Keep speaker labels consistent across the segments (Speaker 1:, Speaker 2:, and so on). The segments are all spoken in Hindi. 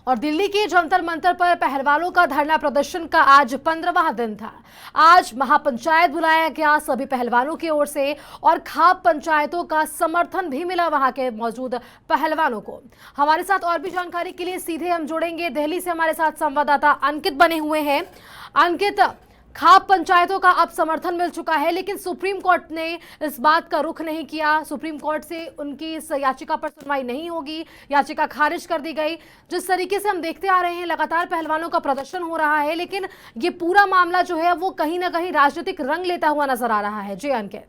Speaker 1: और दिल्ली के जंतर मंतर पर पहलवानों का धरना प्रदर्शन का आज 15वां दिन था। आज महापंचायत बुलाया गया सभी पहलवानों की ओर से और खाप पंचायतों का समर्थन भी मिला वहां के मौजूद पहलवानों को। हमारे साथ और भी जानकारी के लिए सीधे हम जुड़ेंगे। दिल्ली से हमारे साथ संवाददाता अंकित बने हुए हैं। अंकित, खाप पंचायतों का अब समर्थन मिल चुका है, लेकिन सुप्रीम कोर्ट ने इस बात का रुख नहीं किया। सुप्रीम कोर्ट से उनकी इस याचिका पर सुनवाई नहीं होगी, याचिका खारिज कर दी गई। जिस तरीके से हम देखते आ रहे हैं, लगातार पहलवानों का प्रदर्शन हो रहा है, लेकिन ये पूरा मामला जो है वो कहीं ना कहीं राजनीतिक रंग लेता हुआ नजर आ रहा है। जी अंकित।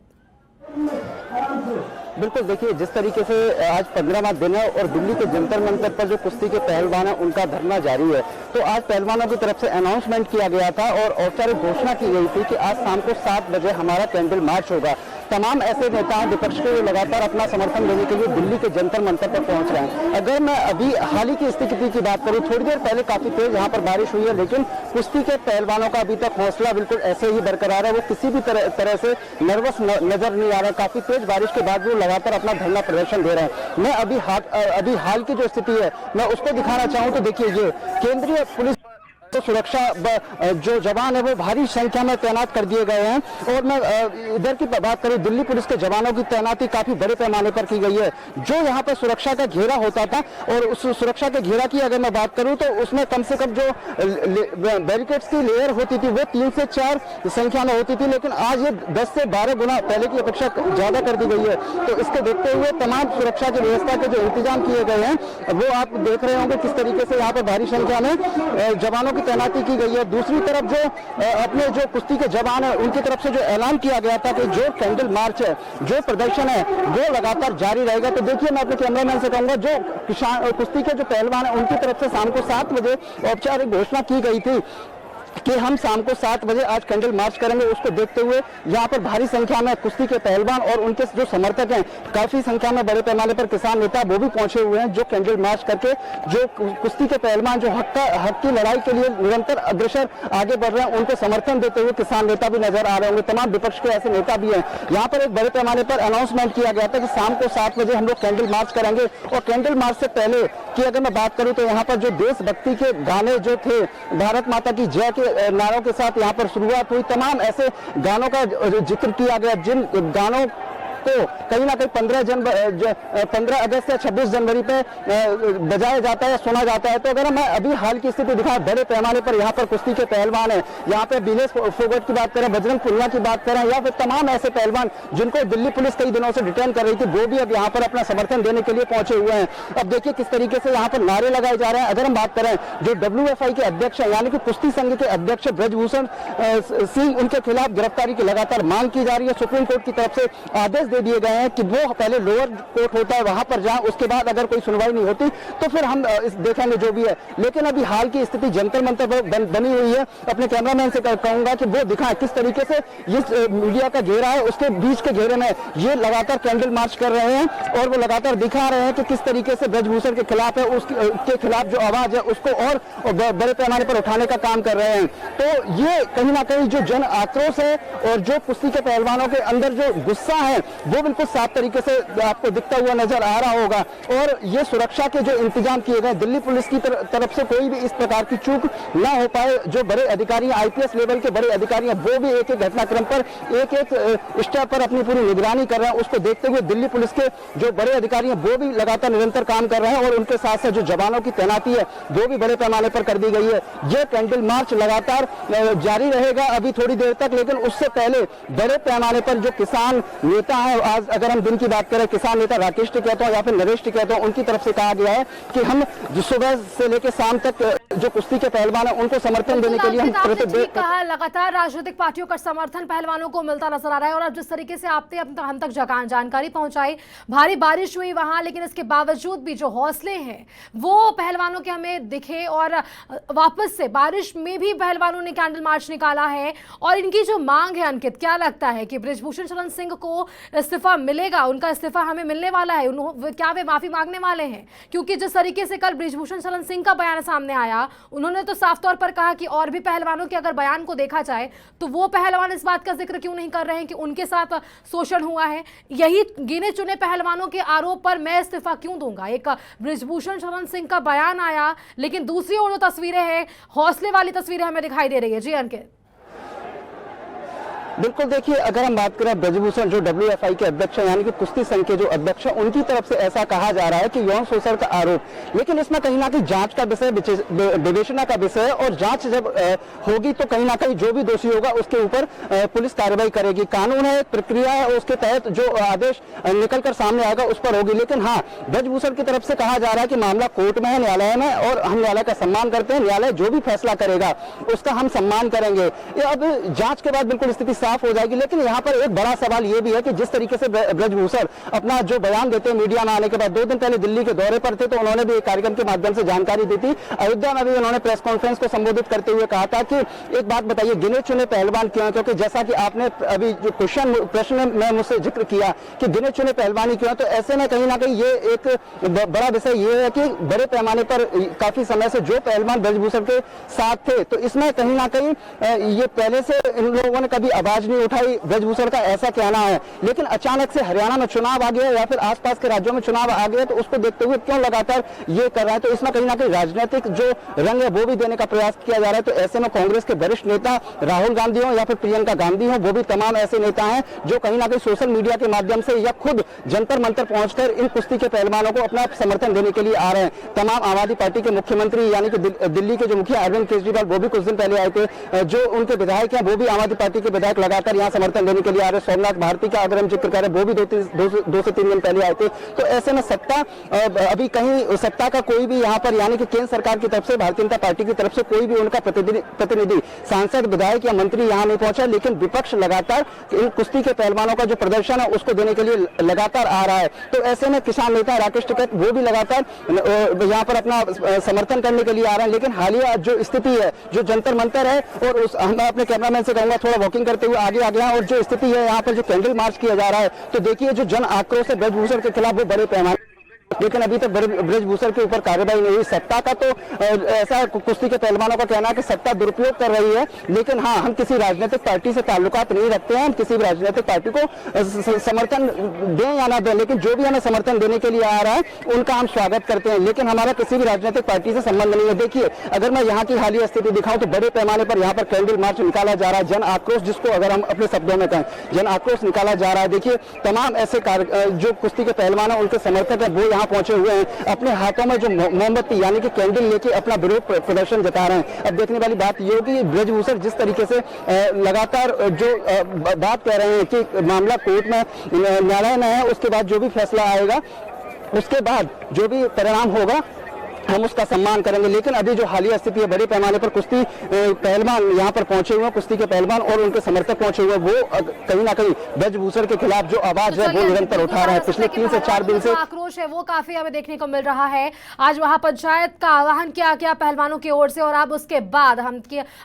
Speaker 2: बिल्कुल, देखिए जिस तरीके से आज 15वां दिन है और दिल्ली के जंतर मंतर पर जो कुश्ती के पहलवान है उनका धरना जारी है। तो आज पहलवानों की तरफ से अनाउंसमेंट किया गया था और औपचारिक घोषणा की गई थी कि आज शाम को 7 बजे हमारा कैंडल मार्च होगा। तमाम ऐसे नेता हैं विपक्ष के लगातार अपना समर्थन देने के लिए दिल्ली के जंतर मंतर पर पहुंच रहे हैं। अगर मैं अभी हाल ही की स्थिति की बात करूं, थोड़ी देर पहले काफी तेज यहाँ पर बारिश हुई है, लेकिन कुश्ती के पहलवानों का अभी तक हौसला बिल्कुल ऐसे ही बरकरार है। वो किसी भी तरह से नर्वस नजर नहीं आ रहा। काफी तेज बारिश के बाद भी लगातार अपना धरना प्रदर्शन दे रहे हैं। मैं अभी हाल की जो स्थिति है मैं उसको दिखाना चाहूँ तो देखिए, ये केंद्रीय पुलिस तो सुरक्षा जो जवान है वो भारी संख्या में तैनात कर दिए गए हैं। और मैं इधर की बात करूं, दिल्ली पुलिस के जवानों की तैनाती काफी बड़े पैमाने पर की गई है। जो यहाँ पर सुरक्षा का घेरा होता था, और उस सुरक्षा के घेरा की अगर मैं बात करूं तो उसमें कम से कम जो बैरिकेड्स की लेयर होती थी वो 3 से 4 संख्या में होती थी, लेकिन आज ये 10 से 12 गुना पहले की अपेक्षा ज्यादा कर दी गई है। तो इसको देखते हुए तमाम सुरक्षा की व्यवस्था के जो इंतजाम किए गए हैं वो आप देख रहे होंगे किस तरीके से यहाँ पर भारी संख्या में जवानों तैनाती की गई है। दूसरी तरफ जो अपने जो कुश्ती के जवान है उनकी तरफ से जो ऐलान किया गया था कि जो कैंडल मार्च है, जो प्रदर्शन है वो लगातार जारी रहेगा। तो देखिए, मैं अपने कैमरामैन से कहूंगा, जो कुश्ती के जो पहलवान है उनकी तरफ से शाम को 7 बजे औपचारिक घोषणा की गई थी कि हम शाम को 7 बजे आज कैंडल मार्च करेंगे। उसको देखते हुए यहाँ पर भारी संख्या में कुश्ती के पहलवान और उनके जो समर्थक हैं, काफी संख्या में बड़े पैमाने पर किसान नेता वो भी पहुंचे हुए हैं, जो कैंडल मार्च करके जो कुश्ती के पहलवान जो हक की लड़ाई के लिए निरंतर अग्रसर आगे बढ़ रहे हैं उनको समर्थन देते हुए किसान नेता भी नजर आ रहे होंगे। तमाम विपक्ष के ऐसे नेता भी हैं। यहाँ पर एक बड़े पैमाने पर अनाउंसमेंट किया गया था कि शाम को 7 बजे हम लोग कैंडल मार्च करेंगे। और कैंडल मार्च से पहले की अगर मैं बात करूं तो यहाँ पर जो देशभक्ति के गाने जो थे, भारत माता की जय नारों के साथ यहाँ पर शुरुआत हुई। तमाम ऐसे गानों का जिक्र किया गया जिन गानों को कहीं ना कहीं 15 अगस्त या 26 जनवरी पे बजाया जाता है, सुना जाता है। तो अगर मैं अभी हाल की स्थिति दिखाऊं, बड़े पैमाने पर यहाँ पर कुश्ती के पहलवान है, यहाँ पे विलेश फोगट की बात करें, बजरंग पुनिया की बात करें, या फिर तमाम ऐसे पहलवान जिनको दिल्ली पुलिस कई दिनों से डिटेन कर रही थी, वो भी अब यहाँ पर अपना समर्थन देने के लिए पहुंचे हुए हैं। अब देखिए किस तरीके से यहाँ पर नारे लगाए जा रहे हैं। अगर हम बात करें जो WFI के अध्यक्ष है, यानी कि कुश्ती संघ के अध्यक्ष ब्रजभूषण सिंह, उनके खिलाफ गिरफ्तारी की लगातार मांग की जा रही है। सुप्रीम कोर्ट की तरफ से आदेश दे दिए गए हैं कि वो पहले लोअर कोर्ट होता है वहां पर जाएं, उसके बाद अगर कोई सुनवाई नहीं होती तो फिर हम देखेंगे जो भी है। लेकिन अभी हाल की स्थिति जंतर मंतर पर बनी हुई है। अपने कैमरामैन से कहूंगा कि वो दिखाएं किस तरीके से इस मीडिया का घेरा है, उसके बीच के घेरे में ये लगातार कैंडल मार्च कर रहे हैं और वो लगातार दिखा रहे हैं कि किस तरीके से ब्रजभूषण के खिलाफ है, उसके खिलाफ जो आवाज है उसको और बड़े पैमाने पर उठाने का काम कर रहे हैं। तो ये कहीं ना कहीं जो जन आक्रोश है और जो कुश्ती के पहलवानों के अंदर जो गुस्सा है वो बिल्कुल साफ तरीके से आपको दिखता हुआ नजर आ रहा होगा। और ये सुरक्षा के जो इंतजाम किए गए, दिल्ली पुलिस की तरफ से कोई भी इस प्रकार की चूक ना हो पाए। जो बड़े अधिकारी, IPS लेवल के बड़े अधिकारी हैं, वो भी एक एक घटनाक्रम पर एक स्टेप पर अपनी पूरी निगरानी कर रहे हैं। उसको देखते हुए दिल्ली पुलिस के जो बड़े अधिकारी हैं वो भी लगातार निरंतर काम कर रहे हैं और उनके साथ साथ जो जवानों की तैनाती है वो भी बड़े पैमाने पर कर दी गई है। ये कैंडल मार्च लगातार जारी रहेगा अभी थोड़ी देर तक, लेकिन उससे पहले बड़े पैमाने पर जो किसान नेता है, आज अगर हम दिन की बात करें, किसान नेता राकेश टिकैत या फिर नरेश टिकैत, उनकी तरफ से कहा गया है कि हम सुबह से लेकर शाम तक जो कुश्ती के पहलवान है उनको समर्थन देने के लिए हम
Speaker 1: कहा। लगातार राजनीतिक पार्टियों का समर्थन पहलवानों को मिलता नजर आ रहा है और अब जिस तरीके से आपने हम तक जानकारी पहुंचाई, भारी बारिश हुई वहां, लेकिन इसके बावजूद भी जो हौसले हैं वो पहलवानों के हमें दिखे और वापस से बारिश में भी पहलवानों ने कैंडल मार्च निकाला है। और इनकी जो मांग है, अंकित, क्या लगता है कि ब्रजभूषण शरण सिंह को इस्तीफा मिलेगा? उनका इस्तीफा हमें मिलने वाला है? क्या वे माफी मांगने वाले हैं? क्योंकि जिस तरीके से कल ब्रजभूषण शरण सिंह का बयान सामने आया दूंगा। उन्होंने तो साफ तौर पर कहा कि और भी पहलवानों के अगर बयान को देखा जाए तो वो पहलवान इस बात का जिक्र क्यों नहीं कर रहे हैं कि उनके साथ शोषण हुआ है। यही गिने चुने पहलवानों के आरोप पर मैं इस्तीफा क्यों दूंगा, एक बृजभूषण शरण सिंह का बयान आया, लेकिन दूसरी ओर जो तस्वीरें हैं, हौसले वाली तस्वीरें हमें दिखाई दे रही है। जी अंकित।
Speaker 2: बिल्कुल, देखिए अगर हम बात करें ब्रजभूषण जो WFI के अध्यक्ष हैं, यानी कि कुश्ती संघ के जो अध्यक्ष हैं, उनकी तरफ से ऐसा कहा जा रहा है कि यौन शोषण का आरोप, लेकिन इसमें कहीं ना कहीं जांच का विषय, विवेचना का विषय है और जांच जब होगी तो कहीं ना कहीं जो भी दोषी होगा उसके ऊपर पुलिस कार्रवाई करेगी। कानून है, प्रक्रिया है और उसके तहत जो आदेश निकल कर सामने आएगा उस पर होगी। लेकिन हाँ, ब्रजभूषण की तरफ से कहा जा रहा है कि मामला कोर्ट में है, न्यायालय में, और हम न्यायालय का सम्मान करते हैं। न्यायालय जो भी फैसला करेगा उसका हम सम्मान करेंगे। अब जांच के बाद बिल्कुल स्थिति साफ हो जाएगी। लेकिन यहाँ पर एक बड़ा सवाल ये भी है कि जिस तरीके से ब्रजभूषण अपना जो बयान देते हैं मीडिया में आने के बाद, 2 दिन पहले दिल्ली के दौरे पर थे तो उन्होंने भी एक कार्यक्रम के माध्यम से जानकारी दी थी। अयोध्या में भी उन्होंने प्रेस कॉन्फ्रेंस को संबोधित करते हुए कहा था कि एक बात बताइए, गिने चुने पहलवान क्यों हैं? क्योंकि जैसा कि आपने अभी जो प्रश्न में मुझसे जिक्र किया कि गिने चुने पहलवानी क्यों, तो ऐसे में कहीं ना कहीं ये एक बड़ा विषय ये है कि बड़े पैमाने पर काफी समय से जो पहलवान ब्रजभूषण के साथ थे, तो इसमें कहीं ना कहीं ये पहले से इन लोगों ने कभी आवाज नहीं उठाई, ब्रजभूषण का ऐसा कहना है। लेकिन अचानक से हरियाणा में चुनाव आ गया या फिर आसपास के राज्यों में चुनाव आ गया, तो उसको देखते हुए क्यों लगातार ये कर रहा है? तो इसमें कहीं ना कहीं राजनीतिक जो रंग है वो भी देने का प्रयास किया जा रहा है। तो ऐसे में कांग्रेस के वरिष्ठ नेता राहुल गांधी हो या फिर प्रियंका गांधी हो, वो भी तमाम ऐसे नेता हैं जो कहीं ना कहीं सोशल मीडिया के माध्यम से या खुद जंतर मंतर पहुंचकर इन कुश्ती के पहलवानों को अपना समर्थन देने के लिए आ रहे हैं। तमाम आम आदमी पार्टी के मुख्यमंत्री यानी कि दिल्ली के जो मुखिया अरविंद केजरीवाल, वो भी कुछ दिन पहले आए थे। जो उनके विधायक हैं वो भी आम आदमी पार्टी के विधायक लगातार यहाँ समर्थन देने के लिए आ रहे। सोमनाथ भारती का अगर हम जिक्र करें, वो भी 2 से 3 दिन पहले आए थे। तो ऐसे में सत्ता अभी कहीं सत्ता का कोई भी यहाँ पर यानी कि केंद्र सरकार की तरफ से, भारतीय जनता पार्टी की तरफ से कोई भी उनका प्रतिनिधि, सांसद, विधायक या मंत्री यहाँ नहीं पहुंचा। लेकिन विपक्ष लगातार इन कुश्ती के पहलवानों का जो प्रदर्शन है उसको देने के लिए लगातार आ रहा है। तो ऐसे में किसान नेता राकेश टिकैत वो भी लगातार यहाँ पर अपना समर्थन करने के लिए आ रहे हैं। लेकिन हालिया जो स्थिति है, जो जंतर मंतर है, और मैं अपने कैमरामैन से कहूंगा थोड़ा वॉकिंग करते हुए आगे आ गया, और जो स्थिति है यहाँ पर जो कैंडल मार्च किया जा रहा है, तो देखिए जो जन आक्रोश है ब्रजभूषण के खिलाफ वो बड़े पैमाने, लेकिन अभी तक ब्रजभूषण के ऊपर कार्रवाई नहीं हुई। सत्ता का तो ऐसा कुश्ती के पहलवानों का कहना है कि सत्ता दुरुपयोग कर रही है। लेकिन हाँ, हम किसी राजनीतिक पार्टी से ताल्लुकात नहीं रखते हैं, हम किसी भी राजनीतिक पार्टी को समर्थन दें या ना दें, लेकिन जो भी हमें समर्थन देने के लिए आ रहा है उनका हम स्वागत करते हैं। लेकिन हमारा किसी भी राजनीतिक पार्टी से संबंध नहीं है। देखिए, अगर मैं यहाँ की हालिया स्थिति दिखाऊं तो बड़े पैमाने पर यहाँ पर कैंडल मार्च निकाला जा रहा है, जन आक्रोश, जिसको अगर हम अपने शब्दों में कहें जन आक्रोश निकाला जा रहा है। देखिए, तमाम ऐसे जो कुश्ती के पहलवान है उनके समर्थक है वो यहाँ पहुंचे हुए हैं, अपने हाथों में जो मोमबत्ती यानी कि कैंडल लेके अपना विरोध प्रदर्शन जता रहे हैं। अब देखने वाली बात ये होगी कि ब्रजभूषण जिस तरीके से लगातार जो बात कह रहे हैं कि मामला कोर्ट में, न्यायालय में है, उसके बाद जो भी फैसला आएगा, उसके बाद जो भी परिणाम होगा हम उसका सम्मान करेंगे। लेकिन अभी जो हालिया स्थिति है, बड़े पैमाने पर कुश्ती पहलवान यहाँ पर पहुंचे हुए हैं, कुश्ती के पहलवान और उनके समर्थक पहुंचे हुए, वो कहीं ना कहीं ब्रजभूषण के खिलाफ जो आवाज है वो निरंतर उठा रहे हैं। पिछले 3 से 4 दिन से
Speaker 1: आक्रोश है वो काफी हमें देखने को मिल रहा है। आज वहां पंचायत का आह्वान किया गया पहलवानों की ओर से, और अब उसके बाद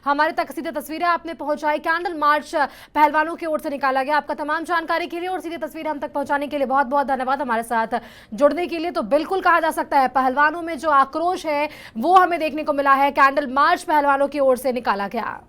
Speaker 1: हमारे तक सीधे तस्वीरें आपने पहुंचाई। कैंडल मार्च पहलवानों की ओर से निकाला गया। आपका तमाम जानकारी के लिए और सीधी तस्वीरें हम तक पहुंचाने के लिए बहुत बहुत धन्यवाद। हमारे साथ जुड़ने के लिए तो बिल्कुल कहा जा सकता है पहलवानों में जो आक्रोश है वो हमें देखने को मिला है। कैंडल मार्च पहलवानों की ओर से निकाला गया।